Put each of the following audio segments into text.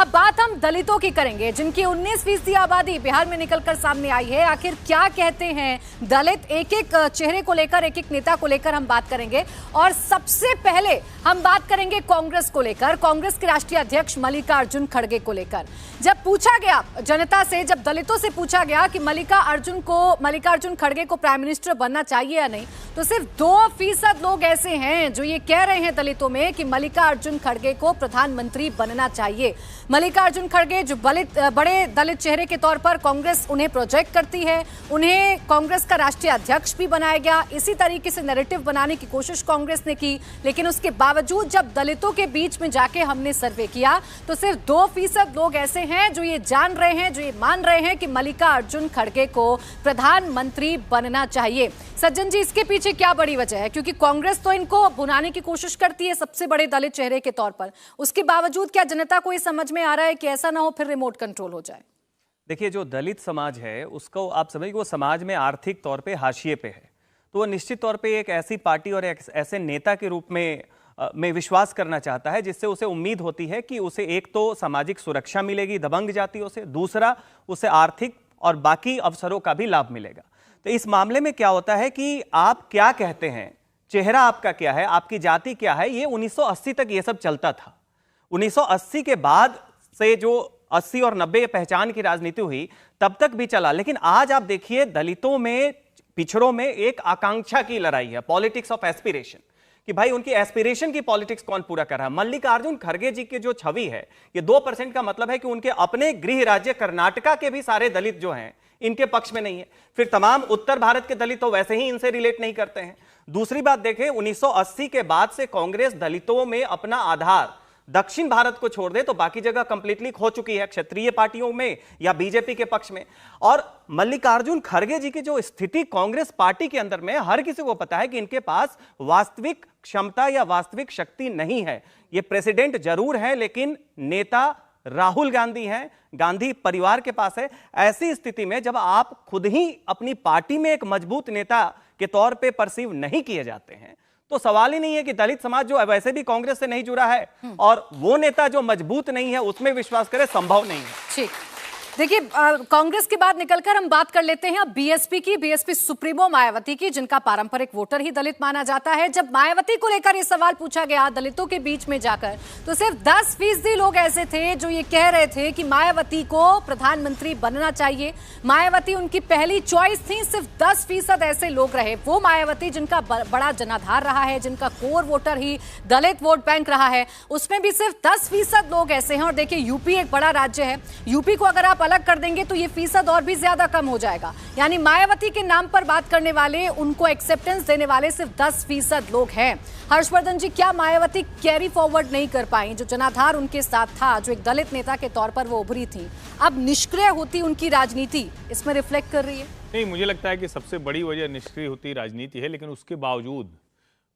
अब बात हम दलितों की करेंगे, जिनकी 19% आबादी बिहार में निकलकर सामने आई है। आखिर क्या कहते हैं दलित, एक एक चेहरे को लेकर, एक एक नेता को लेकर हम बात करेंगे। और सबसे पहले हम बात करेंगे कांग्रेस को लेकर, कांग्रेस के राष्ट्रीय अध्यक्ष मल्लिकार्जुन खड़गे को लेकर। जब पूछा गया जनता से, जब दलितों से पूछा गया कि मल्लिकार्जुन खड़गे को प्राइम मिनिस्टर बनना चाहिए या नहीं, तो सिर्फ 2% लोग ऐसे हैं जो ये कह रहे हैं दलितों में कि मल्लिकार्जुन खड़गे को प्रधानमंत्री बनना चाहिए। मल्लिकार्जुन खड़गे जो बड़े दलित चेहरे के तौर पर कांग्रेस उन्हें प्रोजेक्ट करती है, उन्हें कांग्रेस का राष्ट्रीय अध्यक्ष भी बनाया गया। इसी तरीके से नैरेटिव बनाने की कोशिश कांग्रेस ने की, लेकिन उसके बावजूद जब दलितों के बीच में जाके हमने सर्वे किया तो सिर्फ 2% लोग ऐसे हैं जो ये जान रहे हैं, जो ये मान रहे हैं कि मल्लिकार्जुन खड़गे को प्रधानमंत्री बनना चाहिए। सज्जन जी, इसके पीछे क्या बड़ी वजह है? क्योंकि कांग्रेस तो इनको भुनाने की कोशिश करती है सबसे बड़े दलित चेहरे के तौर पर, उसके बावजूद क्या जनता को ये समझ में आ रहा है कि ऐसा ना हो फिर रिमोट कंट्रोल हो जाए? देखिए, जो दलित समाज है उसको आप समझिए वो समाज में आर्थिक तौर पे हाशिए पे है, तो वो निश्चित तौर पे एक ऐसी पार्टी और एक ऐसे नेता के रूप में विश्वास करना चाहता है जिससे उसे उम्मीद होती है कि उसे एक तो सामाजिक सुरक्षा मिलेगी दबंग जातियों से, दूसरा उसे आर्थिक और बाकी अवसरों का भी लाभ मिलेगा। तो इस मामले में क्या होता है कि आप क्या कहते हैं, चेहरा आपका क्या है, आपकी जाति क्या है, ये 1980 तक ये सब चलता था। 1980 के बाद से जो 80 और 90 पहचान की राजनीति हुई तब तक भी चला, लेकिन आज आप देखिए दलितों में, पिछड़ों में एक आकांक्षा की लड़ाई है, पॉलिटिक्स ऑफ एस्पिरेशन, कि भाई उनकी एस्पिरेशन की पॉलिटिक्स कौन पूरा कर रहा है। मल्लिकार्जुन खड़गे जी की जो छवि है, ये 2% का मतलब है कि उनके अपने गृह राज्य कर्नाटका के भी सारे दलित जो हैं इनके पक्ष में नहीं है, फिर तमाम उत्तर भारत के दलित तो वैसे ही इनसे रिलेट नहीं करते हैं। दूसरी बात देखें, 1980 के बाद से कांग्रेस दलितों में अपना आधार दक्षिण भारत को छोड़ दे तो बाकी जगह कंप्लीटली खो चुकी है, क्षत्रिय पार्टियों में या बीजेपी के पक्ष में। और मल्लिकार्जुन खड़गे जी की जो स्थिति कांग्रेस पार्टी के अंदर में, हर किसी को पता है कि इनके पास वास्तविक क्षमता या वास्तविक शक्ति नहीं है। ये प्रेसिडेंट जरूर है लेकिन नेता राहुल गांधी हैं, गांधी परिवार के पास है। ऐसी स्थिति में जब आप खुद ही अपनी पार्टी में एक मजबूत नेता के तौर पे परसीव नहीं किए जाते हैं तो सवाल ही नहीं है कि दलित समाज जो वैसे भी कांग्रेस से नहीं जुड़ा है और वो नेता जो मजबूत नहीं है उसमें विश्वास करे, संभव नहीं है। ठीक, देखिए कांग्रेस के बाद निकलकर हम बात कर लेते हैं अब बीएसपी की, बीएसपी सुप्रीमो मायावती की, जिनका पारंपरिक वोटर ही दलित माना जाता है। जब मायावती को लेकर ये सवाल पूछा गया दलितों के बीच में जाकर, तो सिर्फ 10% लोग ऐसे थे जो ये कह रहे थे कि मायावती को प्रधानमंत्री बनना चाहिए, मायावती उनकी पहली चॉइस थी। सिर्फ 10% ऐसे लोग रहे, वो मायावती जिनका बड़ा जनाधार रहा है, जिनका कोर वोटर ही दलित वोट बैंक रहा है, उसमें भी सिर्फ 10% लोग ऐसे हैं। और देखिए यूपी एक बड़ा राज्य है, यूपी को अगर आप अलग कर देंगे तो ये फीसद और भी ज्यादा कम हो जाएगा। यानी मायावती के नाम पर बात करने वाले, उनको एक्सेप्टेंस देने वाले सिर्फ 10% लोग हैं। हर्षवर्धन जी, क्या मायावती कैरी फॉरवर्ड नहीं कर पाई? जो जनाधार उनके साथ था, जो एक दलित नेता के तौर पर वो उभरी थी, अब निष्क्रिय होती उनकी राजनीति इसमें रिफ्लेक्ट कर रही है? नहीं, मुझे लगता है कि सबसे बड़ी वजह निष्क्रिय होती राजनीति है, लेकिन उसके बावजूद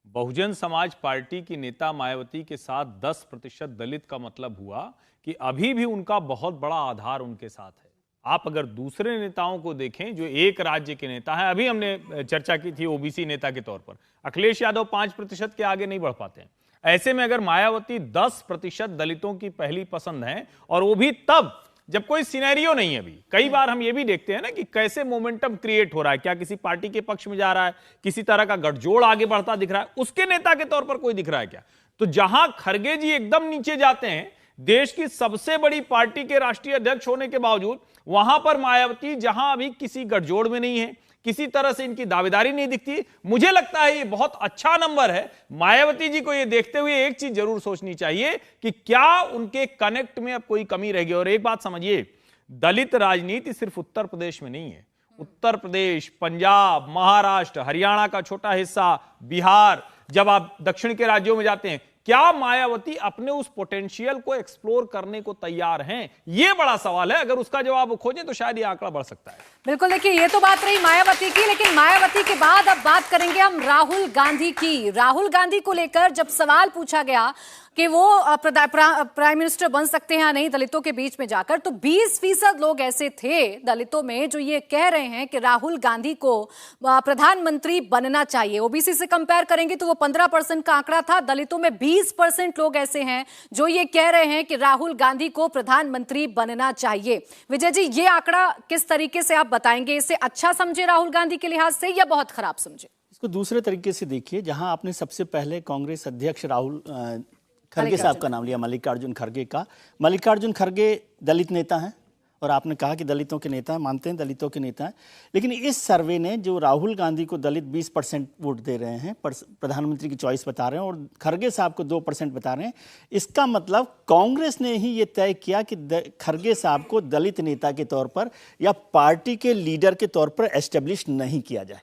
बहुजन समाज पार्टी की नेता मायावती के साथ 10% दलित का मतलब हुआ कि अभी भी उनका बहुत बड़ा आधार उनके साथ है। आप अगर दूसरे नेताओं को देखें जो एक राज्य के नेता हैं, अभी हमने चर्चा की थी ओबीसी नेता के तौर पर, अखिलेश यादव 5% के आगे नहीं बढ़ पाते हैं। ऐसे में अगर मायावती 10% दलितों की पहली पसंद है, और वो भी तब जब कोई सिनेरियो नहीं है। अभी कई बार हम ये भी देखते हैं ना कि कैसे मोमेंटम क्रिएट हो रहा है, क्या किसी पार्टी के पक्ष में जा रहा है, किसी तरह का गठजोड़ आगे बढ़ता दिख रहा है, उसके नेता के तौर पर कोई दिख रहा है क्या? तो जहां खड़गे जी एकदम नीचे जाते हैं, देश की सबसे बड़ी पार्टी के राष्ट्रीय अध्यक्ष होने के बावजूद, वहां पर मायावती जहां अभी किसी गठजोड़ में नहीं है, किसी तरह से इनकी दावेदारी नहीं दिखती। मुझे लगता है ये बहुत अच्छा नंबर है। मायावती जी को ये देखते हुए एक चीज जरूर सोचनी चाहिए कि क्या उनके कनेक्ट में अब कोई कमी रहेगी। और एक बात समझिए, दलित राजनीति सिर्फ उत्तर प्रदेश में नहीं है। उत्तर प्रदेश, पंजाब, महाराष्ट्र, हरियाणा का छोटा हिस्सा, बिहार, जब आप दक्षिण के राज्यों में जाते हैं, क्या मायावती अपने उस पोटेंशियल को एक्सप्लोर करने को तैयार हैं? यह बड़ा सवाल है। अगर उसका जवाब खोजें तो शायद ये आंकड़ा बढ़ सकता है। बिल्कुल, देखिए ये तो बात रही मायावती की, लेकिन मायावती के बाद अब बात करेंगे हम राहुल गांधी की। राहुल गांधी को लेकर जब सवाल पूछा गया कि वो प्राइम मिनिस्टर बन सकते हैं या नहीं दलितों के बीच में जाकर, तो 20% लोग ऐसे थे दलितों में जो ये कह रहे हैं कि राहुल गांधी को प्रधानमंत्री बनना चाहिए। ओबीसी से कंपेयर करेंगे तो वो 15% का आंकड़ा था, दलितों में 20% लोग ऐसे हैं जो ये कह रहे हैं कि राहुल गांधी को प्रधानमंत्री बनना चाहिए। विजय जी, ये आंकड़ा किस तरीके से आप बताएंगे? इसे अच्छा समझे राहुल गांधी के लिहाज से या बहुत खराब समझे? इसको दूसरे तरीके से देखिए, जहां आपने सबसे पहले कांग्रेस अध्यक्ष राहुल खड़गे साहब का नाम लिया, मल्लिकार्जुन खड़गे का। मल्लिकार्जुन खड़गे दलित नेता हैं और आपने कहा कि दलितों के नेता हैं, मानते हैं दलितों के नेता हैं, लेकिन इस सर्वे ने जो राहुल गांधी को दलित 20% वोट दे रहे हैं, प्रधानमंत्री की चॉइस बता रहे हैं, और खड़गे साहब को 2% बता रहे हैं। इसका मतलब कांग्रेस ने ही ये तय किया कि खड़गे साहब को दलित नेता के तौर पर या पार्टी के लीडर के तौर पर एस्टेब्लिश नहीं किया जाए।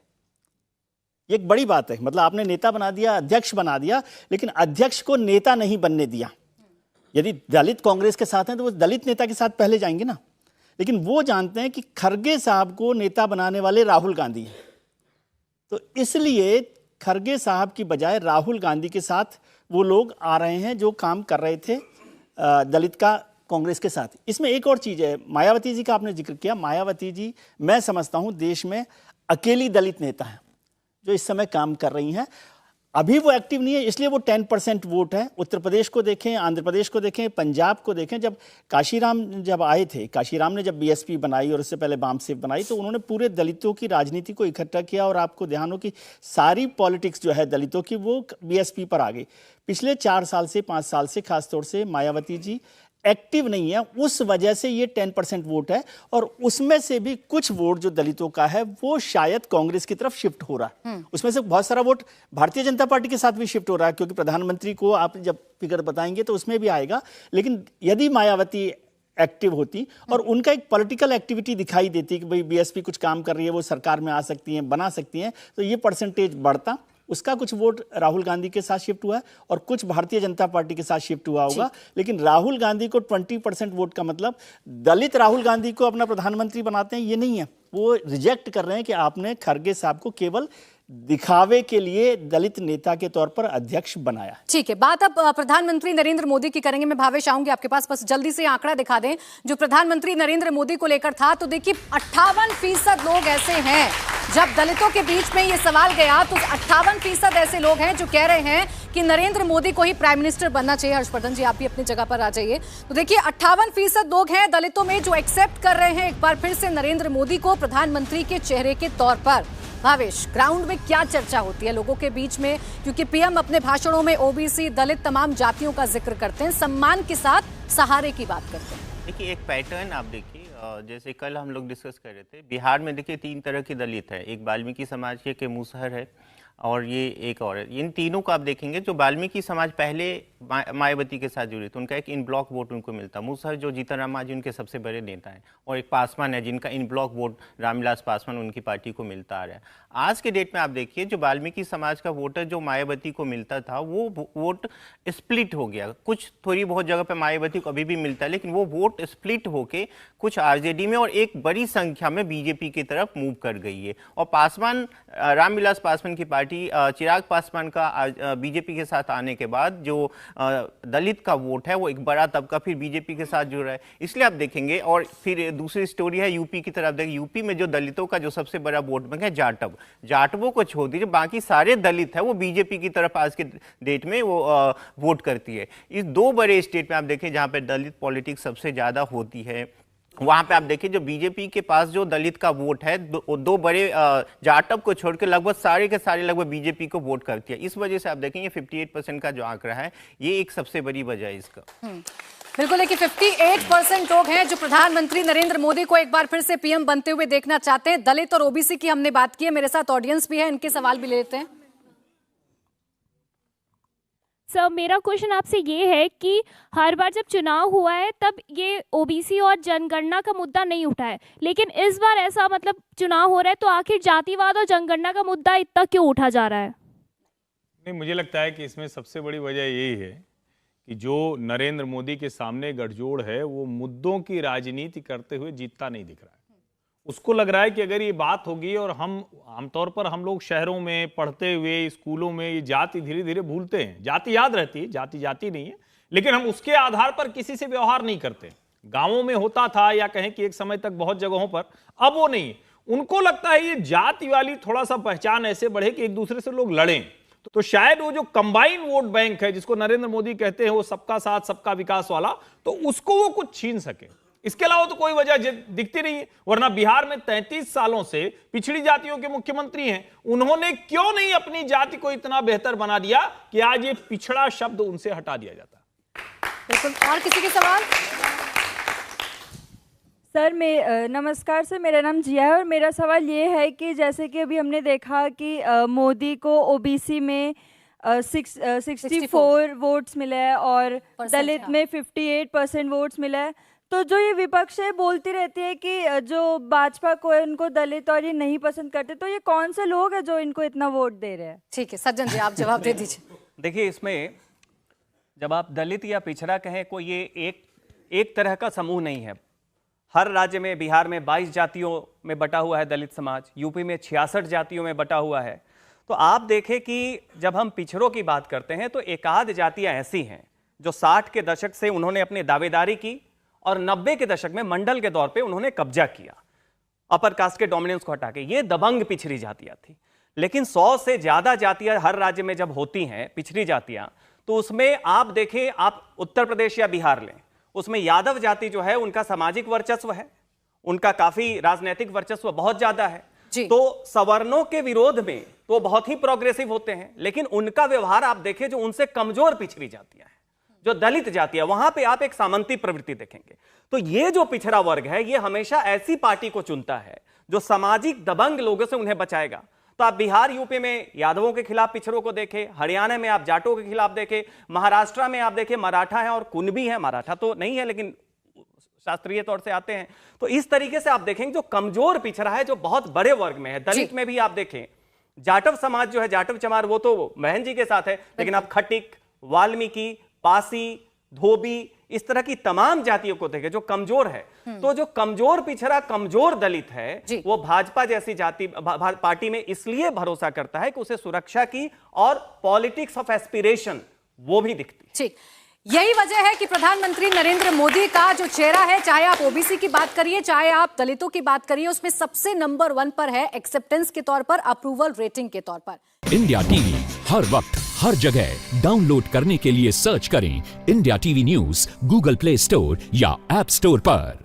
ये एक बड़ी बात है। मतलब आपने नेता बना दिया, अध्यक्ष बना दिया, लेकिन अध्यक्ष को नेता नहीं बनने दिया। यदि दलित कांग्रेस के साथ हैं तो वो दलित नेता के साथ पहले जाएंगे ना, लेकिन वो जानते हैं कि खड़गे साहब को नेता बनाने वाले राहुल गांधी हैं, तो इसलिए खड़गे साहब की बजाय राहुल गांधी के साथ वो लोग आ रहे हैं जो काम कर रहे थे दलित का कांग्रेस के साथ। इसमें एक और चीज़ है, मायावती जी का आपने जिक्र किया। मायावती जी मैं समझता हूँ देश में अकेली दलित नेता है जो इस समय काम कर रही हैं। अभी वो एक्टिव नहीं है, इसलिए वो 10% वोट है। उत्तर प्रदेश को देखें, आंध्र प्रदेश को देखें, पंजाब को देखें। जब काशीराम जब आए थे, काशीराम ने जब बीएसपी बनाई और उससे पहले वामसेफ बनाई, तो उन्होंने पूरे दलितों की राजनीति को इकट्ठा किया और आपको ध्यान हो कि सारी पॉलिटिक्स जो है दलितों की वो बीएसपी पर आ गई। पिछले 4 साल से 5 साल से खासतौर से मायावती जी एक्टिव नहीं है, उस वजह से ये 10% वोट है, और उसमें से भी कुछ वोट जो दलितों का है वो शायद कांग्रेस की तरफ शिफ्ट हो रहा है। उसमें से बहुत सारा वोट भारतीय जनता पार्टी के साथ भी शिफ्ट हो रहा है, क्योंकि प्रधानमंत्री को आप जब फिगर बताएंगे तो उसमें भी आएगा। लेकिन यदि मायावती एक्टिव होती और उनका एक पॉलिटिकल एक्टिविटी दिखाई देती कि भाई बीएसपी कुछ काम कर रही है, वो सरकार में आ सकती हैं, बना सकती हैं, तो ये परसेंटेज बढ़ता। उसका कुछ वोट राहुल गांधी के साथ शिफ्ट हुआ है और कुछ भारतीय जनता पार्टी के साथ शिफ्ट हुआ होगा। लेकिन राहुल गांधी को 20% वोट का मतलब दलित राहुल गांधी को अपना प्रधानमंत्री बनाते हैं ये नहीं है। वो रिजेक्ट कर रहे हैं कि आपने खड़गे साहब को केवल दिखावे के लिए दलित नेता के तौर पर अध्यक्ष बनाया। ठीक है, बात अब प्रधानमंत्री नरेंद्र मोदी की करेंगे। मैं भावेश आऊंगी आपके पास, बस जल्दी से आंकड़ा दिखा दें जो प्रधानमंत्री नरेंद्र मोदी को लेकर था। तो देखिए 58% लोग ऐसे हैं, जब दलितों के बीच में ये सवाल गया तो 58% ऐसे लोग हैं जो कह रहे हैं कि नरेंद्र मोदी को ही प्राइम मिनिस्टर बनना चाहिए। हर्षवर्धन जी आप भी अपनी जगह पर आ जाइए। तो देखिए 58% लोग हैं दलितों में जो एक्सेप्ट कर रहे हैं एक बार फिर से नरेंद्र मोदी को प्रधानमंत्री के चेहरे के तौर पर। भावेश, ग्राउंड में क्या चर्चा होती है लोगों के बीच में, क्योंकि पीएम अपने भाषणों में ओबीसी, दलित, तमाम जातियों का जिक्र करते हैं, सम्मान के साथ सहारे की बात करते हैं। देखिए एक पैटर्न आप देखिए, जैसे कल हम लोग डिस्कस कर रहे थे, बिहार में देखिए 3 तरह की दलित है। एक वाल्मीकि समाज के मुसहर है और ये एक और है। इन तीनों को आप देखेंगे, जो वाल्मीकि समाज पहले मायावती के साथ जुड़े थे उनका एक इन ब्लॉक वोट उनको मिलता। मुसहर जो जीतन राम मांझी उनके सबसे बड़े नेता हैं, और एक पासवान है जिनका इन ब्लॉक वोट रामविलास पासवान उनकी पार्टी को मिलता आ रहा है। आज के डेट में आप देखिए जो वाल्मीकि समाज का वोटर जो मायावती को मिलता था वो वोट स्प्लिट हो गया। कुछ थोड़ी बहुत जगह पे मायावती को अभी भी मिलता है, लेकिन वो वोट स्प्लिट होके कुछ आरजेडी में और एक बड़ी संख्या में बीजेपी की तरफ मूव कर गई है। और पासवान, रामविलास पासवान की पार्टी, चिराग पासवान का बीजेपी के साथ आने के बाद जो दलित का वोट है वो एक बड़ा तबका फिर बीजेपी के साथ जुड़ रहा है। इसलिए आप देखेंगे, और फिर दूसरी स्टोरी है यूपी की तरफ देखिए। यूपी में जो दलितों का जो सबसे बड़ा वोट बैंक है जाटव, जाटवों को छोड़ दीजिए बाकी सारे दलित है वो बीजेपी की तरफ आज के डेट में वो वोट करती है। इस 2 बड़े स्टेट में आप देखें जहां पर दलित पॉलिटिक्स सबसे ज्यादा होती है, वहां पे आप देखिए जो बीजेपी के पास जो दलित का वोट है, दो बड़े जाटव को छोड़ के लगभग सारे के सारे लगभग बीजेपी को वोट करती है। इस वजह से आप देखेंगे 58% का जो आंकड़ा है ये एक सबसे बड़ी वजह है इसका। बिल्कुल, लेकिन 58% लोग हैं जो प्रधानमंत्री नरेंद्र मोदी को एक बार फिर से पीएम बनते हुए देखना चाहते हैं। दलित और ओबीसी की हमने बात की है, मेरे साथ ऑडियंस भी है, इनके सवाल भी ले लेते हैं। सर, मेरा क्वेश्चन आपसे ये है कि हर बार जब चुनाव हुआ है तब ये ओबीसी और जनगणना का मुद्दा नहीं उठा है, लेकिन इस बार ऐसा मतलब चुनाव हो रहा है तो आखिर जातिवाद और जनगणना का मुद्दा इतना क्यों उठा जा रहा है? नहीं, मुझे लगता है कि इसमें सबसे बड़ी वजह यही है कि जो नरेंद्र मोदी के सामने गठजोड़ है वो मुद्दों की राजनीति करते हुए जीतता नहीं दिख रहा है। उसको लग रहा है कि अगर ये बात होगी, और हम आमतौर पर हम लोग शहरों में पढ़ते हुए स्कूलों में ये जाति धीरे धीरे भूलते हैं। जाति याद रहती है, जाति जाति नहीं है, लेकिन हम उसके आधार पर किसी से व्यवहार नहीं करते। गांवों में होता था, या कहें कि एक समय तक बहुत जगहों पर, अब वो नहीं। उनको लगता है ये जाति वाली थोड़ा सा पहचान ऐसे बढ़े कि एक दूसरे से लोग लड़ें। तो शायद वो जो कंबाइन वोट बैंक है जिसको नरेंद्र मोदी कहते हैं, वो सबका साथ सबका विकास वाला, तो उसको वो कुछ छीन सके। इसके अलावा तो कोई वजह दिखती नहीं है। वरना बिहार में 33 सालों से पिछड़ी जातियों के मुख्यमंत्री हैं, उन्होंने क्यों नहीं अपनी जाति को इतना बेहतर बना दिया कि आज ये पिछड़ा शब्द उनसे हटा दिया जाता। बिल्कुल। और किसी के सवाल? सर नमस्कार सर, मेरा नाम जिया है और मेरा सवाल ये है कि जैसे कि अभी हमने देखा कि मोदी को ओबीसी में 64 वोट्स मिले हैं और दलित में 58% वोट्स मिले हैं। तो जो ये विपक्ष है बोलती रहती है कि जो भाजपा को है उनको दलित और ये नहीं पसंद करते, तो ये कौन से लोग हैं जो इनको इतना वोट दे रहे हैं? ठीक है सज्जन जी, आप जवाब दे दीजिए। देखिए, इसमें जब आप दलित या पिछड़ा कहें, कोई ये एक तरह का समूह नहीं है। हर राज्य में, बिहार में 22 जातियों में बटा हुआ है दलित समाज, यूपी में 66 जातियों में बटा हुआ है। तो आप देखें कि जब हम पिछड़ों की बात करते हैं तो एकाध जातियां ऐसी हैं जो 60 के दशक से उन्होंने अपनी दावेदारी की और 90 के दशक में मंडल के दौर पे उन्होंने कब्जा किया अपर कास्ट के डोमिनेंस को हटा के। ये दबंग पिछड़ी जातियां थी। लेकिन 100 से ज्यादा जातियां हर राज्य में जब होती हैं पिछड़ी जातियां, तो उसमें आप देखें, आप उत्तर प्रदेश या बिहार लें, उसमें यादव जाति जो है उनका सामाजिक वर्चस्व है, उनका काफी राजनीतिक वर्चस्व बहुत ज्यादा है। तो सवर्णों के विरोध में तो बहुत ही प्रोग्रेसिव होते हैं, लेकिन उनका व्यवहार आप देखें जो उनसे कमजोर पिछड़ी जातियां हैं, जो दलित जातियां, वहां पे आप एक सामंती प्रवृत्ति देखेंगे। तो ये जो पिछड़ा वर्ग है ये हमेशा ऐसी पार्टी को चुनता है जो सामाजिक दबंग लोगों से उन्हें बचाएगा। तो आप बिहार यूपी में यादवों के खिलाफ पिछड़ों को देखें, हरियाणा में आप जाटों के खिलाफ देखें, महाराष्ट्र में आप देखें मराठा है और कुनबी है, मराठा तो नहीं है लेकिन शास्त्रीय तौर से आते हैं। तो इस तरीके से आप देखेंगे जो कमजोर पिछड़ा है जो बहुत बड़े वर्ग में है। दलित में भी आप देखें, जाटव समाज जो है, जाटव चमार, वो तो महन जी के साथ है, लेकिन आप खटिक, वाल्मीकि, पासी, धोबी, इस तरह की तमाम जातियों को देखें जो कमजोर है। तो जो कमजोर पिछड़ा, कमजोर दलित है, वो भाजपा जैसी जाति पार्टी में इसलिए भरोसा करता है कि उसे सुरक्षा की और पॉलिटिक्स ऑफ एस्पिरेशन वो भी दिखती है। ठीक, यही वजह है कि प्रधानमंत्री नरेंद्र मोदी का जो चेहरा है, चाहे आप ओबीसी की बात करिए, चाहे आप दलितों की बात करिए, उसमें सबसे नंबर 1 पर है एक्सेप्टेंस के तौर पर, अप्रूवल रेटिंग के तौर पर। इंडिया टीवी हर वक्त हर जगह डाउनलोड करने के लिए सर्च करें India TV news Google play store या ऐप स्टोर पर।